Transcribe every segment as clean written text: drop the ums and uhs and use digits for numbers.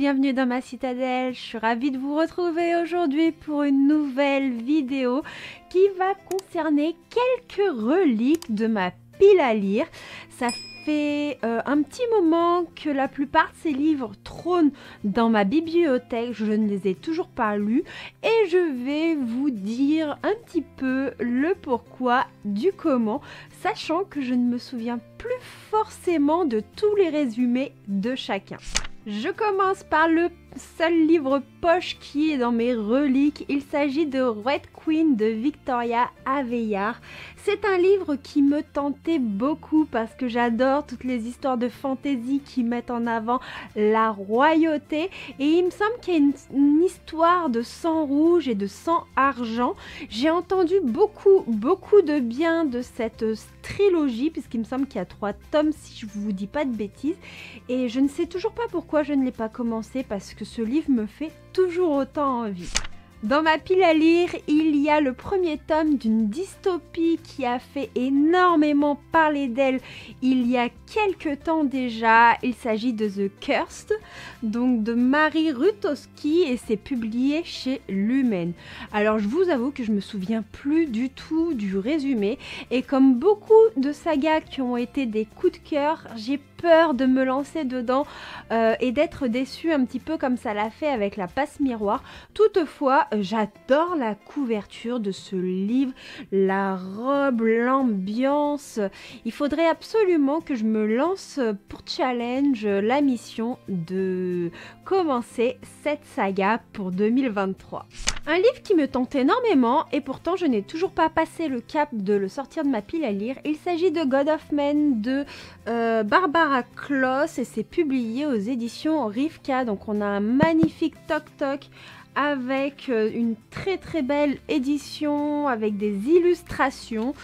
bienvenue dans ma citadelle. Je suis ravie de vous retrouver aujourd'hui pour une nouvelle vidéo qui va concerner quelques reliques de ma pile à lire. Ça fait un petit moment que la plupart de ces livres trônent dans ma bibliothèque. Je ne les ai toujours pas lus et je vais vous dire un petit peu le pourquoi du comment, sachant que je ne me souviens plus forcément de tous les résumés de chacun. Je commence par le seul livre poche qui est dans mes reliques. Il s'agit de Red Queen de Victoria Aveyard. C'est un livre qui me tentait beaucoup parce que j'adore toutes les histoires de fantasy qui mettent en avant la royauté. Et il me semble qu'il y a une histoire de sang rouge et de sang argent. J'ai entendu beaucoup de bien de cette trilogie, puisqu'il me semble qu'il y a 3 tomes si je vous dis pas de bêtises. Et je ne sais toujours pas pourquoi je ne l'ai pas commencé, parce que ce livre me fait toujours autant envie. Dans ma pile à lire, il y a le premier tome d'une dystopie qui a fait énormément parler d'elle il y a quelques temps déjà. Il s'agit de The Cursed, donc de Mary Rutowski, et c'est publié chez Lumen. Alors je vous avoue que je me souviens plus du tout du résumé, et comme beaucoup de sagas qui ont été des coups de cœur, j'ai peur de me lancer dedans et d'être déçue un petit peu comme ça l'a fait avec la passe miroir. Toutefois, j'adore la couverture de ce livre, la robe, l'ambiance. Il faudrait absolument que je me lance pour challenge la mission de commencer cette saga pour 2023. Un livre qui me tente énormément et pourtant je n'ai toujours pas passé le cap de le sortir de ma pile à lire. Il s'agit de God of Men de Barbara Kloss et c'est publié aux éditions Rivka. Donc on a un magnifique toc-toc avec une très belle édition avec des illustrations.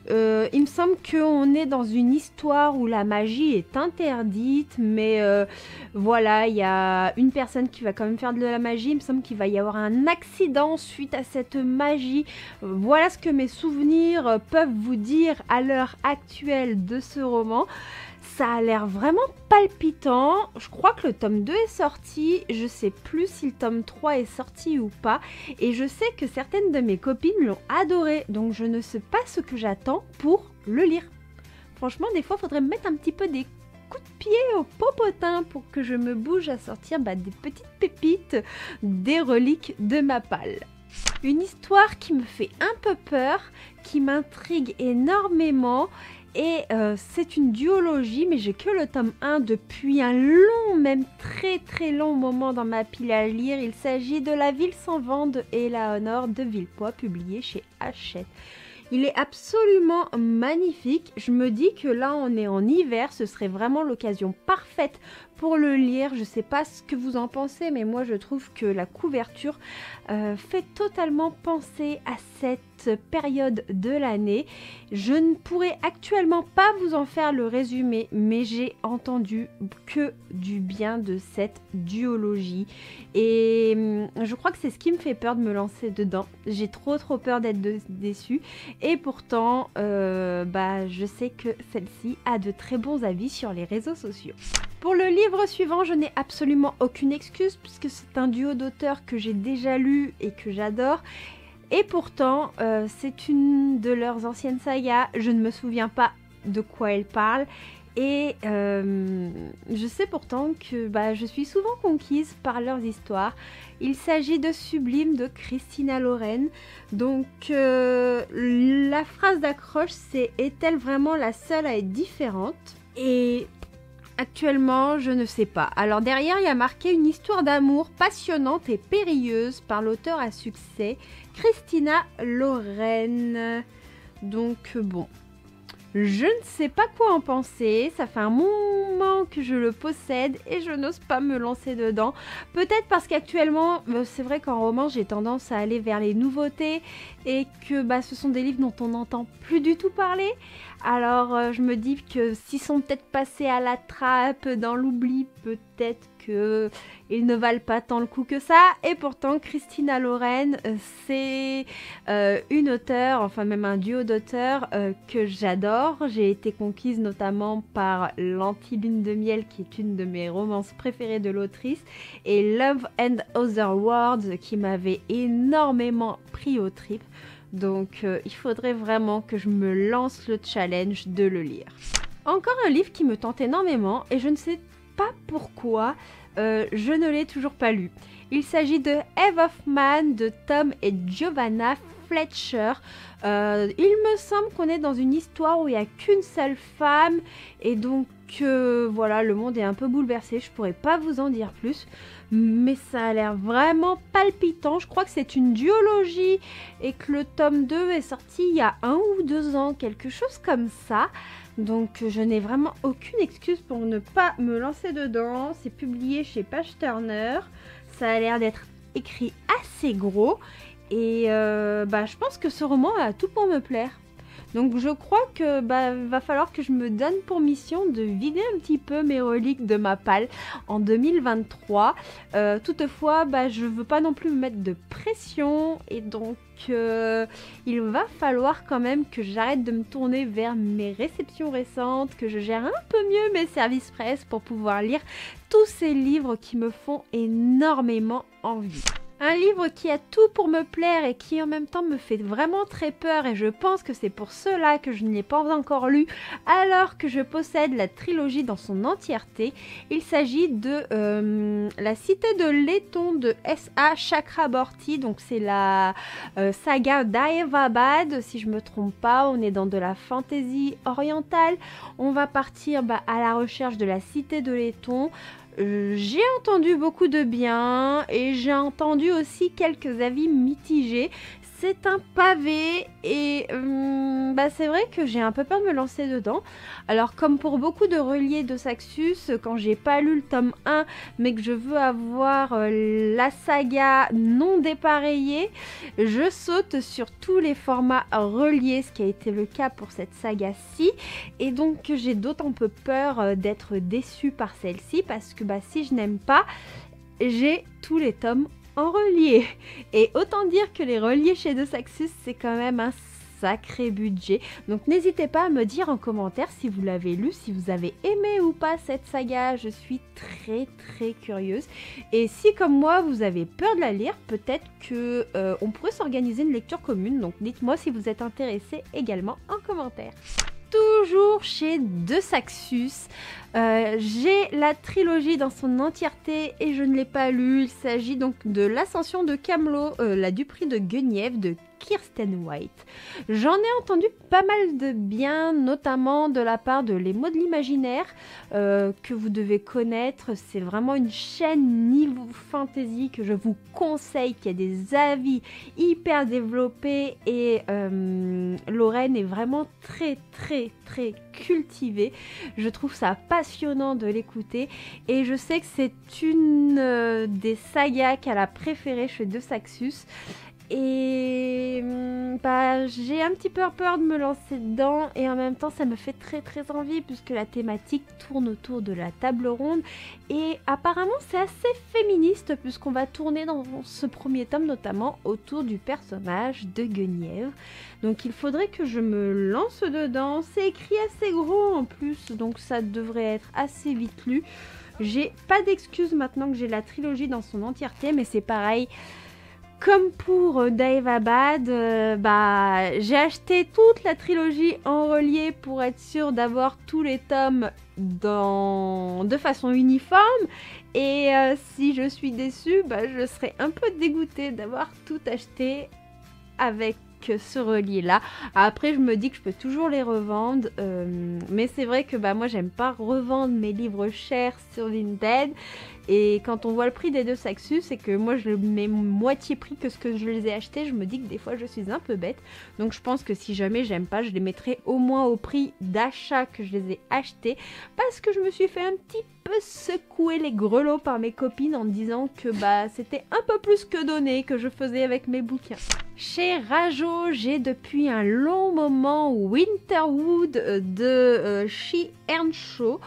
Il me semble qu'on est dans une histoire où la magie est interdite, mais voilà, il y a une personne qui va quand même faire de la magie. Il me semble qu'il va y avoir un accident suite à cette magie. Voilà ce que mes souvenirs peuvent vous dire à l'heure actuelle de ce roman. Ça a l'air vraiment palpitant. Je crois que le tome 2 est sorti. Je sais plus si le tome 3 est sorti ou pas. Et je sais que certaines de mes copines l'ont adoré. Donc je ne sais pas ce que j'attends pour le lire. Franchement, des fois, il faudrait me mettre un petit peu des coups de pied au popotin pour que je me bouge à sortir des petites pépites, des reliques de ma palle. Une histoire qui me fait un peu peur, qui m'intrigue énormément. Et c'est une duologie, mais j'ai que le tome 1 depuis un long, même très long moment dans ma pile à lire. Il s'agit de La ville sans vent de Eleanor de Villepoix, publié chez Hachette. Il est absolument magnifique. Je me dis que là on est en hiver, ce serait vraiment l'occasion parfaite pour le lire. Je sais pas ce que vous en pensez, mais moi je trouve que la couverture fait totalement penser à cette période de l'année. Je ne pourrais actuellement pas vous en faire le résumé, mais j'ai entendu que du bien de cette duologie. Et je crois que c'est ce qui me fait peur de me lancer dedans. J'ai trop peur d'être déçue. Et pourtant, je sais que celle-ci a de très bons avis sur les réseaux sociaux. Pour le livre suivant, je n'ai absolument aucune excuse puisque c'est un duo d'auteurs que j'ai déjà lu et que j'adore. Et pourtant, c'est une de leurs anciennes sagas. Je ne me souviens pas de quoi elle parle. Et je sais pourtant que je suis souvent conquise par leurs histoires. Il s'agit de Sublime de Christina Lauren. Donc la phrase d'accroche c'est « Est-elle vraiment la seule à être différente ?» Et actuellement, je ne sais pas. Alors derrière, il y a marqué une histoire d'amour passionnante et périlleuse par l'auteur à succès, Christina Lauren. Donc bon, je ne sais pas quoi en penser. Ça fait un moment que je le possède et je n'ose pas me lancer dedans. Peut-être parce qu'actuellement, c'est vrai qu'en roman, j'ai tendance à aller vers les nouveautés et que ce sont des livres dont on n'entend plus du tout parler. Alors je me dis que s'ils sont peut-être passés à la trappe, dans l'oubli, peut-être que ils ne valent pas tant le coup que ça. Et pourtant, Christina Lauren, c'est une auteure, enfin même un duo d'auteurs que j'adore. J'ai été conquise notamment par L'Anti-Lune de Miel, qui est une de mes romances préférées de l'autrice, et Love and Other Worlds, qui m'avait énormément pris aux tripes. Donc il faudrait vraiment que je me lance le challenge de le lire. Encore un livre qui me tente énormément et je ne sais pas pourquoi je ne l'ai toujours pas lu. Il s'agit de Eve of Man de Tom et Giovanna Fletcher. Il me semble qu'on est dans une histoire où il n'y a qu'une seule femme et donc voilà, le monde est un peu bouleversé. Je pourrais pas vous en dire plus, mais ça a l'air vraiment palpitant. Je crois que c'est une duologie et que le tome 2 est sorti il y a 1 ou 2 ans, quelque chose comme ça. Donc je n'ai vraiment aucune excuse pour ne pas me lancer dedans. C'est publié chez Page Turner. Ça a l'air d'être écrit assez gros. Et je pense que ce roman a tout pour me plaire. Donc je crois que va falloir que je me donne pour mission de vider un petit peu mes reliques de ma palle en 2023. Toutefois, je veux pas non plus me mettre de pression et donc il va falloir quand même que j'arrête de me tourner vers mes réceptions récentes, que je gère un peu mieux mes services presse pour pouvoir lire tous ces livres qui me font énormément envie. Un livre qui a tout pour me plaire et qui en même temps me fait vraiment très peur, et je pense que c'est pour cela que je ne l'ai pas encore lu alors que je possède la trilogie dans son entièreté. Il s'agit de La Cité de Laiton de S.A. Chakraborty. Donc c'est la saga d'Aevabad, si je me trompe pas. On est dans de la fantasy orientale. On va partir à la recherche de la Cité de Laiton. J'ai entendu beaucoup de bien et j'ai entendu aussi quelques avis mitigés. C'est un pavé et c'est vrai que j'ai un peu peur de me lancer dedans. Alors comme pour beaucoup de reliés de Saxus, quand j'ai pas lu le tome 1 mais que je veux avoir la saga non dépareillée, je saute sur tous les formats reliés, ce qui a été le cas pour cette saga-ci. Et donc j'ai d'autant peu peur d'être déçue par celle-ci parce que si je n'aime pas, j'ai tous les tomes en relié. Et autant dire que les reliés chez De Saxus, c'est quand même un sacré budget. Donc n'hésitez pas à me dire en commentaire si vous l'avez lu, si vous avez aimé ou pas cette saga. Je suis très très curieuse. Et si comme moi vous avez peur de la lire, peut-être que on pourrait s'organiser une lecture commune. Donc dites-moi si vous êtes intéressé également en commentaire. Toujours chez De Saxus, j'ai la trilogie dans son entièreté et je ne l'ai pas lu. Il s'agit donc de l'Ascension de Camelot, la Duperie de Guenièvre de Kirsten White. J'en ai entendu pas mal de bien, notamment de la part de Les Mots de l'Imaginaire, que vous devez connaître. C'est vraiment une chaîne niveau fantasy que je vous conseille, qui a des avis hyper développés et Lorraine est vraiment très très très cultivée. Je trouve ça passionnant de l'écouter et je sais que c'est une des sagas qu'elle a préférées chez De Saxus. Et j'ai un petit peu peur de me lancer dedans et en même temps ça me fait très très envie puisque la thématique tourne autour de la table ronde et apparemment c'est assez féministe puisqu'on va tourner dans ce premier tome notamment autour du personnage de Guenièvre. Donc il faudrait que je me lance dedans. C'est écrit assez gros en plus donc ça devrait être assez vite lu. J'ai pas d'excuse maintenant que j'ai la trilogie dans son entièreté, mais c'est pareil. Comme pour Daevabad, j'ai acheté toute la trilogie en relié pour être sûre d'avoir tous les tomes de façon uniforme. Et si je suis déçue, je serai un peu dégoûtée d'avoir tout acheté avec ce relié là. Après je me dis que je peux toujours les revendre, mais c'est vrai que moi j'aime pas revendre mes livres chers sur Vinted. Et quand on voit le prix des De Saxus, c'est que moi je le mets moitié prix que ce que je les ai achetés. Je me dis que des fois je suis un peu bête. Donc je pense que si jamais j'aime pas, je les mettrai au moins au prix d'achat que je les ai achetés. Parce que je me suis fait un petit peu peu secouée les grelots par mes copines en disant que c'était un peu plus que donné que je faisais avec mes bouquins. Chez Rajo, j'ai depuis un long moment Winterwood de She Earnshaw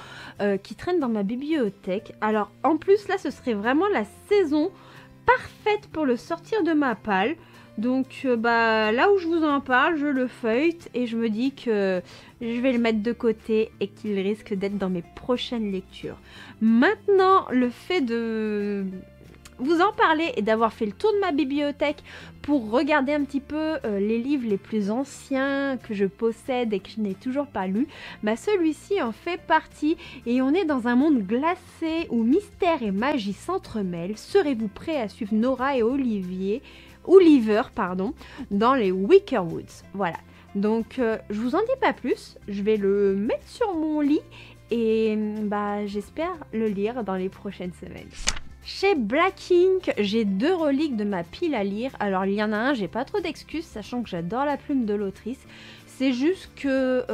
qui traîne dans ma bibliothèque. Alors en plus là ce serait vraiment la saison parfaite pour le sortir de ma palle. Donc là où je vous en parle, je le feuillete et je me dis que je vais le mettre de côté et qu'il risque d'être dans mes prochaines lectures. Maintenant, le fait de vous en parler et d'avoir fait le tour de ma bibliothèque pour regarder un petit peu les livres les plus anciens que je possède et que je n'ai toujours pas lus, celui-ci en fait partie et on est dans un monde glacé où mystère et magie s'entremêlent. Serez-vous prêts à suivre Nora et Oliver dans les Wicker Woods? Voilà, donc je vous en dis pas plus, je vais le mettre sur mon lit et j'espère le lire dans les prochaines semaines. Chez Black Ink, j'ai 2 reliques de ma pile à lire. Alors il y en a un, j'ai pas trop d'excuses, sachant que j'adore la plume de l'autrice. C'est juste que,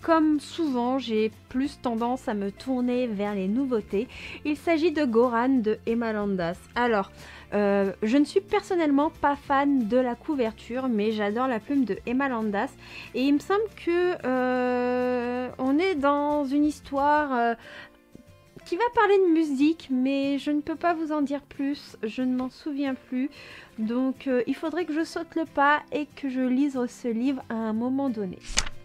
comme souvent, j'ai plus tendance à me tourner vers les nouveautés. Il s'agit de Goran de Emma Landas. Alors, je ne suis personnellement pas fan de la couverture, mais j'adore la plume de Emma Landas. Et il me semble que on est dans une histoire qui va parler de musique, mais je ne peux pas vous en dire plus, je ne m'en souviens plus. Donc il faudrait que je saute le pas et que je lise ce livre à un moment donné.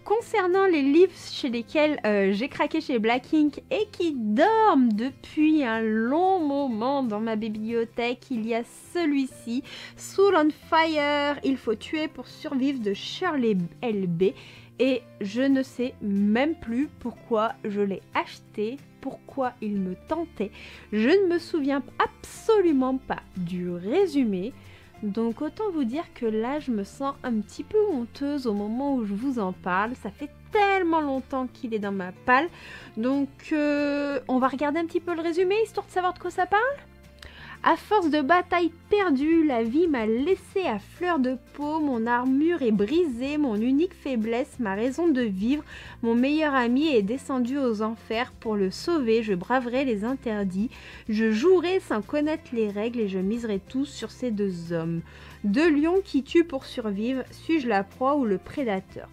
Concernant les livres chez lesquels j'ai craqué chez Black Ink et qui dorment depuis un long moment dans ma bibliothèque, il y a celui-ci, Soul on Fire, il faut tuer pour survivre de Shirley L.B. Et je ne sais même plus pourquoi je l'ai acheté, pourquoi il me tentait. Je ne me souviens absolument pas du résumé. Donc autant vous dire que là je me sens un petit peu honteuse au moment où je vous en parle. Ça fait tellement longtemps qu'il est dans ma palle. Donc on va regarder un petit peu le résumé histoire de savoir de quoi ça parle. À force de batailles perdues, la vie m'a laissé à fleur de peau, mon armure est brisée, mon unique faiblesse, ma raison de vivre, mon meilleur ami est descendu aux enfers. Pour le sauver, je braverai les interdits, je jouerai sans connaître les règles et je miserai tout sur ces 2 hommes. 2 lions qui tuent pour survivre, suis-je la proie ou le prédateur?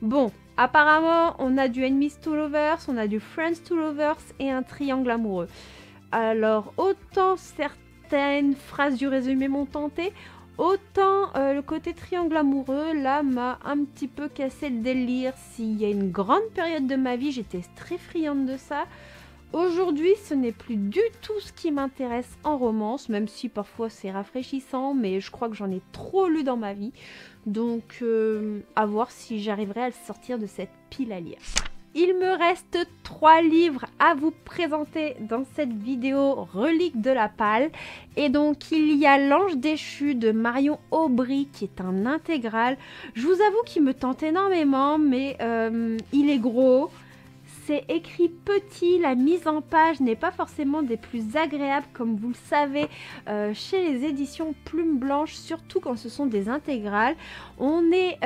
Bon, apparemment, on a du Enemies to Lovers, on a du Friends to Lovers et un triangle amoureux. Alors, autant certaines phrases du résumé m'ont tenté, autant le côté triangle amoureux, là, m'a un petit peu cassé le délire. S'il y a une grande période de ma vie, j'étais très friande de ça. Aujourd'hui, ce n'est plus du tout ce qui m'intéresse en romance, même si parfois c'est rafraîchissant, mais je crois que j'en ai trop lu dans ma vie. Donc, à voir si j'arriverai à le sortir de cette pile à lire. Il me reste 3 livres à vous présenter dans cette vidéo relique de la palle. Et donc il y a L'Ange déchu de Marion Aubry qui est un intégral. Je vous avoue qu'il me tente énormément, mais il est gros. C'est écrit petit, la mise en page n'est pas forcément des plus agréables comme vous le savez chez les éditions Plume Blanche, surtout quand ce sont des intégrales. On est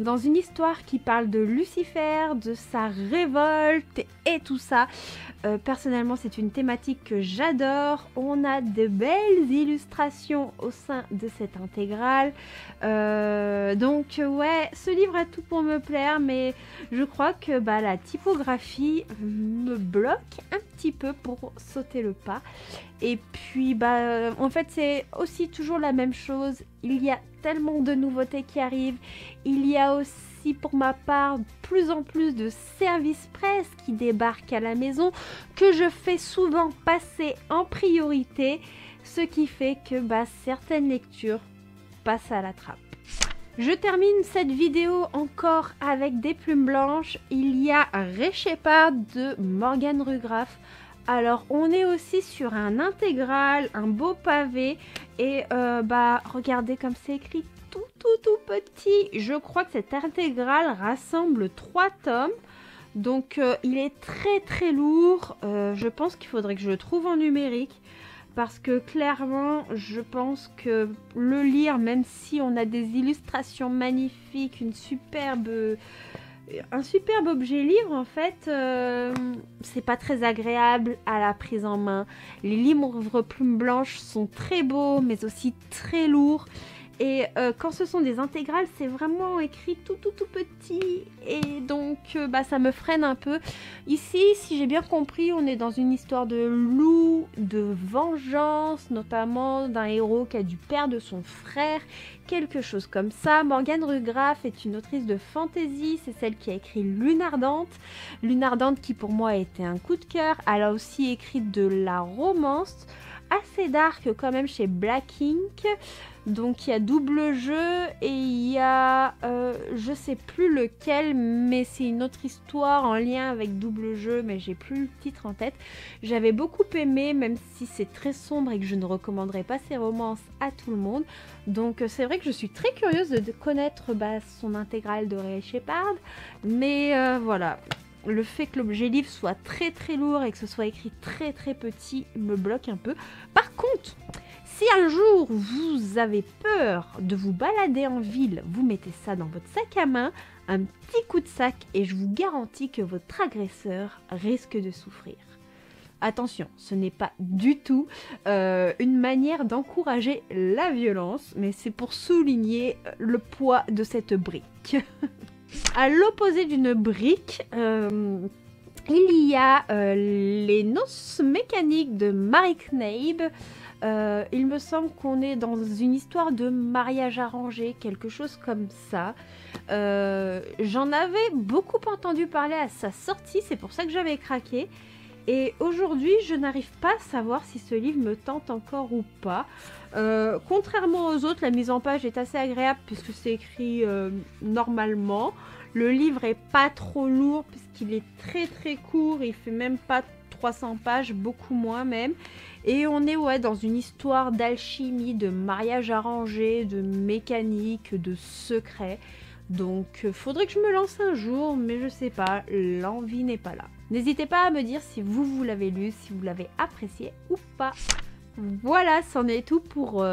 dans une histoire qui parle de Lucifer, de sa révolte et tout ça. Personnellement, c'est une thématique que j'adore. On a de belles illustrations au sein de cette intégrale. Donc ouais, ce livre a tout pour me plaire, mais je crois que la typographie me bloque un petit peu pour sauter le pas. Et puis en fait c'est aussi toujours la même chose. Il y a tellement de nouveautés qui arrivent. Il y a aussi pour ma part plus en plus de services presse qui débarquent à la maison que je fais souvent passer en priorité, ce qui fait que certaines lectures passent à la trappe. Je termine cette vidéo encore avec des plumes blanches. Il y a Ray Shepard de Morgane Rugraff. Alors on est aussi sur un intégral, un beau pavé et regardez comme c'est écrit tout petit. Je crois que cette intégrale rassemble 3 tomes. Donc il est très lourd. Je pense qu'il faudrait que je le trouve en numérique. Parce que clairement, je pense que le lire, même si on a des illustrations magnifiques, une superbe un superbe objet livre en fait. C'est pas très agréable à la prise en main. Les livres plumes blanches sont très beaux mais aussi très lourds. Et quand ce sont des intégrales, c'est vraiment écrit tout petit. Et donc, ça me freine un peu. Ici, si j'ai bien compris, on est dans une histoire de loup, de vengeance, notamment d'un héros qui a dû perdre son frère. Quelque chose comme ça. Morgane Rugraff est une autrice de fantasy. C'est celle qui a écrit Lune Ardente. Lune Ardente qui, pour moi, a été un coup de cœur. Elle a aussi écrit de la romance. Assez dark quand même chez Black Ink. Donc il y a Double Jeu et il y a je sais plus lequel, mais c'est une autre histoire en lien avec Double Jeu, mais j'ai plus le titre en tête. J'avais beaucoup aimé, même si c'est très sombre et que je ne recommanderais pas ces romances à tout le monde. Donc c'est vrai que je suis très curieuse de connaître son intégrale de Ray Shepard, mais voilà. Le fait que l'objet livre soit très lourd et que ce soit écrit très petit me bloque un peu. Par contre, si un jour vous avez peur de vous balader en ville, vous mettez ça dans votre sac à main, un petit coup de sac et je vous garantis que votre agresseur risque de souffrir. Attention, ce n'est pas du tout une manière d'encourager la violence, mais c'est pour souligner le poids de cette brique. À l'opposé d'une brique, il y a les noces mécaniques de Marie Kneip. Il me semble qu'on est dans une histoire de mariage arrangé, quelque chose comme ça. J'en avais beaucoup entendu parler à sa sortie, c'est pour ça que j'avais craqué. Et aujourd'hui, je n'arrive pas à savoir si ce livre me tente encore ou pas. Contrairement aux autres, la mise en page est assez agréable puisque c'est écrit normalement. Le livre est pas trop lourd puisqu'il est très court, il fait même pas 300 pages, beaucoup moins même. Et on est dans une histoire d'alchimie, de mariage arrangé, de mécanique, de secret. Donc faudrait que je me lance un jour, mais je sais pas, l'envie n'est pas là. N'hésitez pas à me dire si vous l'avez lu, si vous l'avez apprécié ou pas. Voilà, c'en est tout pour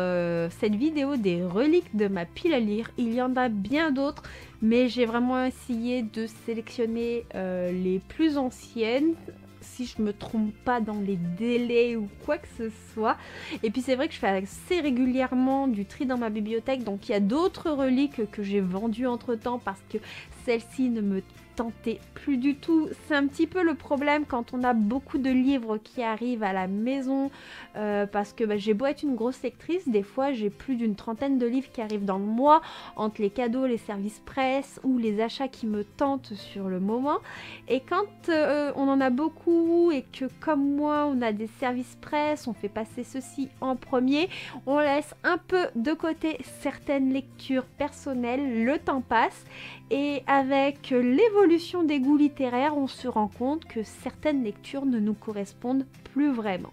cette vidéo des reliques de ma pile à lire. Il y en a bien d'autres, mais j'ai vraiment essayé de sélectionner les plus anciennes, si je me trompe pas dans les délais ou quoi que ce soit. Et puis c'est vrai que je fais assez régulièrement du tri dans ma bibliothèque, donc il y a d'autres reliques que j'ai vendues entre temps parce que celles-ci ne me tentaient plus du tout. C'est un petit peu le problème quand on a beaucoup de livres qui arrivent à la maison, parce que j'ai beau être une grosse lectrice, des fois j'ai plus d'une trentaine de livres qui arrivent dans le mois, entre les cadeaux, les services presse ou les achats qui me tentent sur le moment. Et quand on en a beaucoup et que comme moi on a des services presse, on fait passer ceci en premier, on laisse un peu de côté certaines lectures personnelles, le temps passe et avec l'évolution des goûts littéraires, on se rend compte que certaines lectures ne nous correspondent plus vraiment.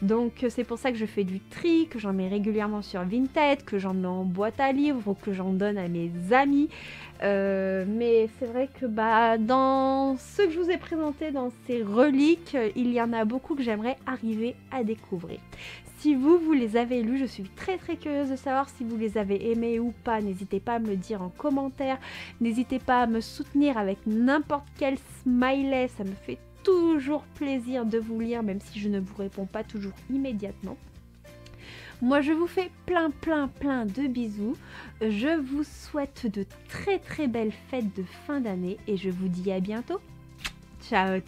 Donc c'est pour ça que je fais du tri, que j'en mets régulièrement sur Vinted, que j'en mets en boîte à livres ou que j'en donne à mes amis. Mais c'est vrai que dans ce que je vous ai présenté, dans ces reliques, il y en a beaucoup que j'aimerais arriver à découvrir. Si vous les avez lus, je suis très curieuse de savoir si vous les avez aimés ou pas. N'hésitez pas à me le dire en commentaire. N'hésitez pas à me soutenir avec n'importe quel smiley. Ça me fait toujours plaisir de vous lire, même si je ne vous réponds pas toujours immédiatement. Moi, je vous fais plein de bisous. Je vous souhaite de très belles fêtes de fin d'année et je vous dis à bientôt. Ciao.